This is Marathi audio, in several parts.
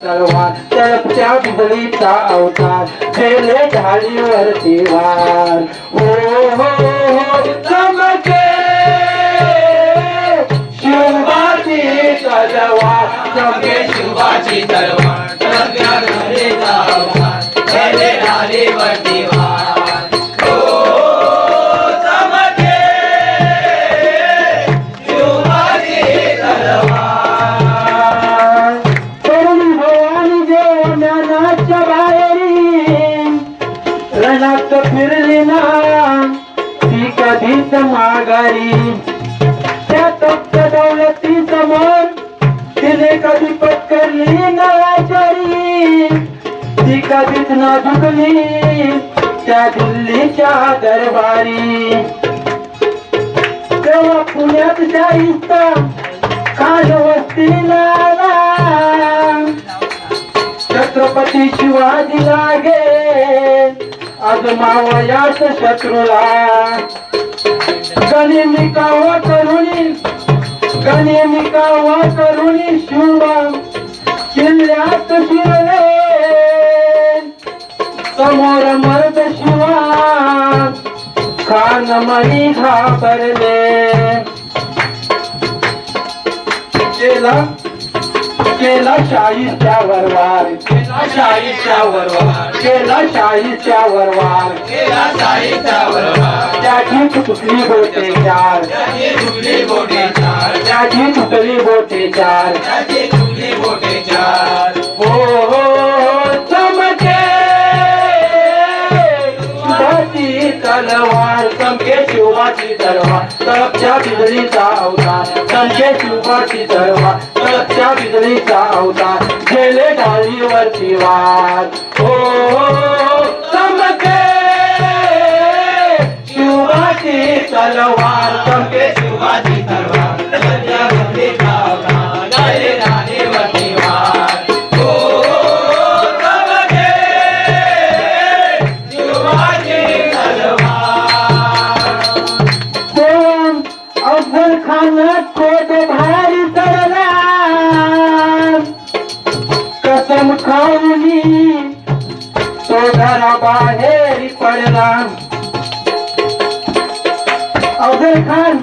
तलवार तळपत्या बिजलीचा अवतार खेळले ढालीवरती वार हो हो हो चमके शिवाची तलवार चमके शिवाची तलवार तळपत्या बिजलीचा अवतार खेळले ढालीवरती वार हो चमके शिवाची तलवार रणात फिरली ना ती कधीच माघारी त्या तप्त दौलती समोर तिने कधी पत्करली ना आचारी ती कधीच न झुकली त्या दिल्लीच्या दरबारी तेव्हा पुण्यात जाईस्ता खान वस्तीला छत्रपती शिवाजी लागे आजमावयास शत्रूला गनिमिकावा करुणी शिवा किल्ल्यात शिरले समोर मर्द शिवा खान मनी घाबरले केला शाहीच्या वरवार केला शाहीच्या वरवार केला शाहीच्या वरवार केला शाहीच्या वरवार त्याची तुटली बोटे चार त्याची तुटली बोटे चार त्याची तुटली बोटे चार त्याची तुटली बोटे चार हो हो चमके शिवाची तलवार चमके शिवाची तलवार तळपच्या बिजलीचा अवतार चमके शिवाची तलवार तळपच्या बिजलीचा अवतार गेले ढालीवरती वार हो हो चमके शिवाची तलवार चमके शिवाची तलवार तळपत्या बिजलीचा अवतार गेले ढालीवरती वार हो चमके शिवाची तलवार कोण अफजल खान कोट भारी चढला कसम खाऊनी तो घराबाहेर पडला अफजल खान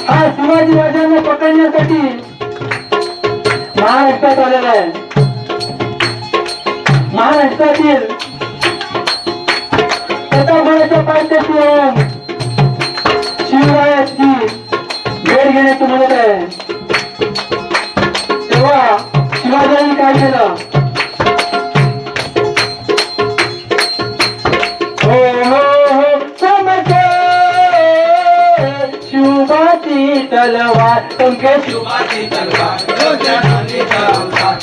हा शिवाजी राजांना पकडण्यासाठी महाराष्ट्रात आलेला आहे महाराष्ट्रातील प्रतापगडाच्या पायथ्याशी येऊन शिवरायाची भेट घेण्याची म्हणत आहे तेव्हा शिवाजींनी काय केलं हो हो हो चमके शिवाची तलवार चमके शिवाची तलवार तळपत्या बिजलीचा अवतार